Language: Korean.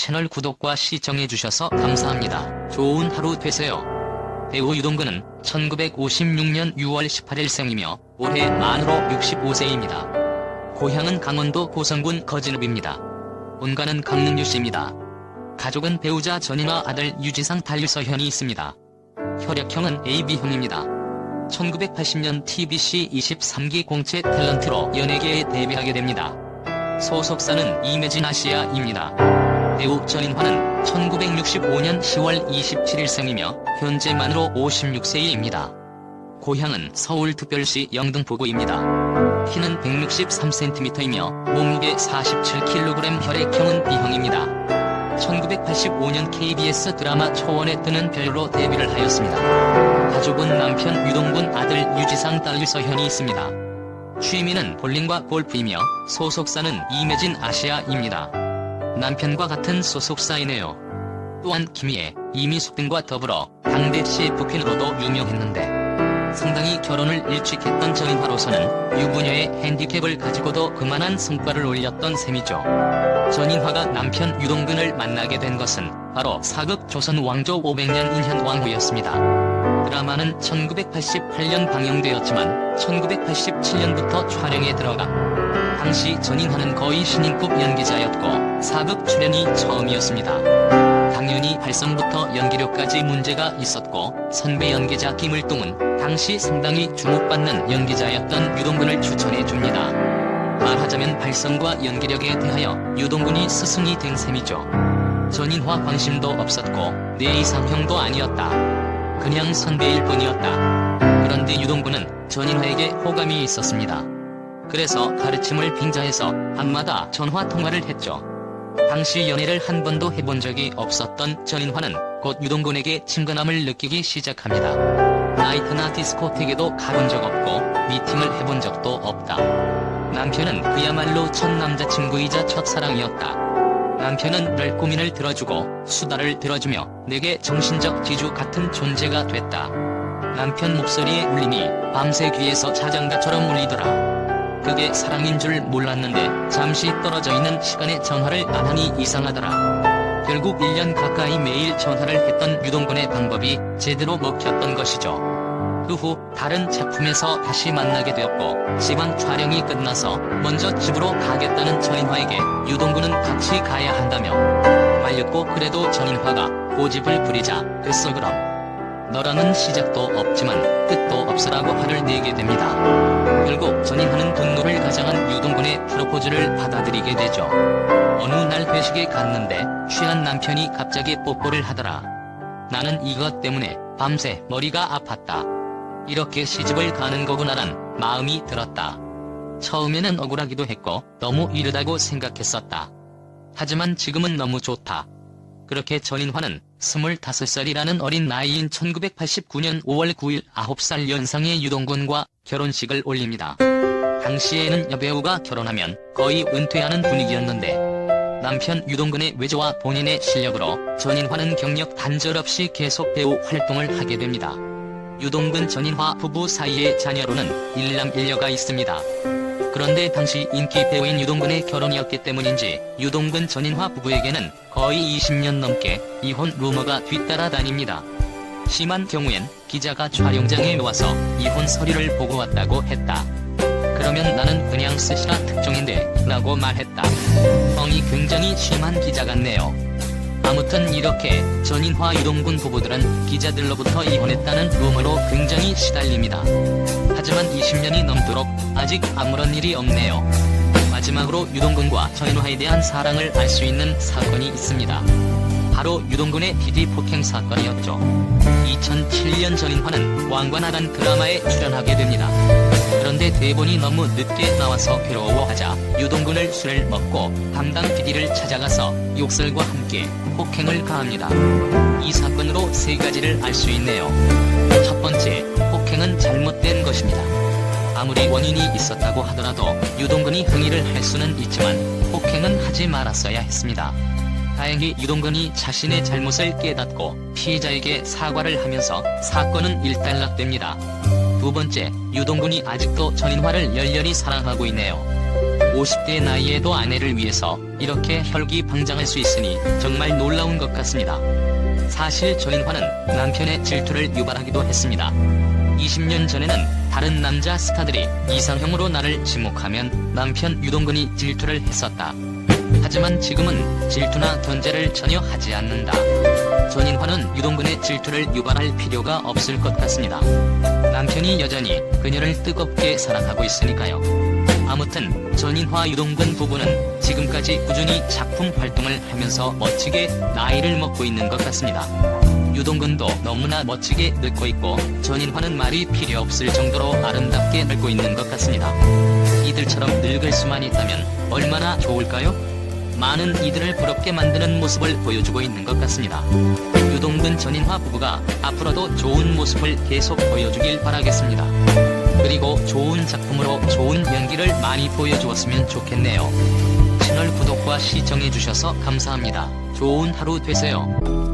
채널 구독과 시청해주셔서 감사합니다. 좋은 하루 되세요. 배우 유동근은 1956년 6월 18일 생이며 올해 만으로 65세입니다. 고향은 강원도 고성군 거진읍입니다. 본가는 강릉유씨입니다. 가족은 배우자 전인화, 아들 유지상, 딸 유서현이 있습니다. 혈액형은 AB형입니다. 1980년 TBC 23기 공채 탤런트로 연예계에 데뷔하게 됩니다. 소속사는 이매진 아시아입니다. 배우 전인화는 1965년 10월 27일 생이며 현재 만으로 56세입니다. 고향은 서울특별시 영등포구입니다. 키는 163cm이며 몸무게 47kg, 혈액형은 B형입니다. 1985년 KBS 드라마 초원에 뜨는 별로 데뷔를 하였습니다. 가족은 남편 유동근, 아들 유지상, 딸 유서현이 있습니다. 취미는 볼링과 골프이며 소속사는 이매진 아시아입니다. 남편과 같은 소속사이네요. 또한 김희애, 이미숙 등과 더불어 당대 CF퀸으로도 유명했는데 상당히 결혼을 일찍 했던 전인화로서는 유부녀의 핸디캡을 가지고도 그만한 성과를 올렸던 셈이죠. 전인화가 남편 유동근을 만나게 된 것은 바로 사극 조선 왕조 500년 인현왕후였습니다. 드라마는 1988년 방영되었지만 1987년부터 촬영에 들어가 당시 전인화는 거의 신인급 연기자였고 사극 출연이 처음이었습니다. 당연히 발성부터 연기력까지 문제가 있었고 선배 연기자 김을동은 당시 상당히 주목받는 연기자였던 유동근을 추천해줍니다. 말하자면 발성과 연기력에 대하여 유동근이 스승이 된 셈이죠. 전인화 관심도 없었고 내 이상형도 아니었다. 그냥 선배일 뿐이었다. 그런데 유동근은 전인화에게 호감이 있었습니다. 그래서 가르침을 빙자해서 밤마다 전화통화를 했죠. 당시 연애를 한 번도 해본 적이 없었던 전인화는 곧 유동근에게 친근함을 느끼기 시작합니다. 나이트나 디스코텍에도 가본 적 없고 미팅을 해본 적도 없다. 남편은 그야말로 첫 남자친구이자 첫사랑이었다. 남편은 늘 고민을 들어주고 수다를 들어주며 내게 정신적 지주 같은 존재가 됐다. 남편 목소리의 울림이 밤새 귀에서 자장가처럼 울리더라. 그게 사랑인 줄 몰랐는데 잠시 떨어져 있는 시간에 전화를 안 하니 이상하더라. 결국 1년 가까이 매일 전화를 했던 유동근의 방법이 제대로 먹혔던 것이죠. 그 후 다른 작품에서 다시 만나게 되었고 지방 촬영이 끝나서 먼저 집으로 가겠다는 전인화에게 유동근은 같이 가야 한다며 말렸고 그래도 전인화가 고집을 부리자 됐어 그럼 너랑은 시작도 없지만 끝도 없으라고 화를 내게 됩니다. 결국 전인화는 분노를 가장한 유동근의 프로포즈를 받아들이게 되죠. 어느 날 회식에 갔는데 취한 남편이 갑자기 뽀뽀를 하더라. 나는 이것 때문에 밤새 머리가 아팠다. 이렇게 시집을 가는 거구나란 마음이 들었다. 처음에는 억울하기도 했고 너무 이르다고 생각했었다. 하지만 지금은 너무 좋다. 그렇게 전인화는 25살이라는 어린 나이인 1989년 5월 9일 9살 연상의 유동근과 결혼식을 올립니다. 당시에는 여배우가 결혼하면 거의 은퇴하는 분위기였는데 남편 유동근의 외조와 본인의 실력으로 전인화는 경력 단절 없이 계속 배우 활동을 하게 됩니다. 유동근 전인화 부부 사이의 자녀로는 일남일녀가 있습니다. 그런데 당시 인기 배우인 유동근의 결혼이었기 때문인지 유동근 전인화 부부에게는 거의 20년 넘게 이혼 루머가 뒤따라다닙니다. 심한 경우엔 기자가 촬영장에 와서 이혼 서류를 보고 왔다고 했다. 그러면 나는 그냥 쓰시라 특종인데 라고 말했다. 뻥이 굉장히 심한 기자 같네요. 아무튼 이렇게 전인화 유동근 부부들은 기자들로부터 이혼했다는 루머로 굉장히 시달립니다. 하지만 20년이 넘도록 아직 아무런 일이 없네요. 마지막으로 유동근과 전인화에 대한 사랑을 알 수 있는 사건이 있습니다. 바로 유동근의 비디 폭행 사건이었죠. 2007년 전인화는 왕관아란 드라마에 출연하게 됩니다. 그런데 대본이 너무 늦게 나와서 괴로워하자 유동근을 술을 먹고 담당 PD를 찾아가서 욕설과 함께 폭행을 가합니다. 이 사건으로 세 가지를 알 수 있네요. 첫 번째, 폭행은 잘못된 것입니다. 아무리 원인이 있었다고 하더라도 유동근이 항의를 할 수는 있지만 폭행은 하지 말았어야 했습니다. 다행히 유동근이 자신의 잘못을 깨닫고 피해자에게 사과를 하면서 사건은 일단락됩니다. 두 번째, 유동근이 아직도 전인화를 열렬히 사랑하고 있네요. 50대의 나이에도 아내를 위해서 이렇게 혈기방장할 수 있으니 정말 놀라운 것 같습니다. 사실 조인화는 남편의 질투를 유발하기도 했습니다. 20년 전에는 다른 남자 스타들이 이상형으로 나를 지목하면 남편 유동근이 질투를 했었다. 하지만 지금은 질투나 견제를 전혀 하지 않는다. 전인화는 유동근의 질투를 유발할 필요가 없을 것 같습니다. 남편이 여전히 그녀를 뜨겁게 사랑하고 있으니까요. 아무튼 전인화 유동근 부부는 지금까지 꾸준히 작품 활동을 하면서 멋지게 나이를 먹고 있는 것 같습니다. 유동근도 너무나 멋지게 늙고 있고 전인화는 말이 필요 없을 정도로 아름답게 늙고 있는 것 같습니다. 이들처럼 늙을 수만 있다면 얼마나 좋을까요? 많은 이들을 부럽게 만드는 모습을 보여주고 있는 것 같습니다. 유동근 전인화 부부가 앞으로도 좋은 모습을 계속 보여주길 바라겠습니다. 그리고 좋은 작품으로 좋은 연기를 많이 보여주었으면 좋겠네요. 채널 구독과 시청해주셔서 감사합니다. 좋은 하루 되세요.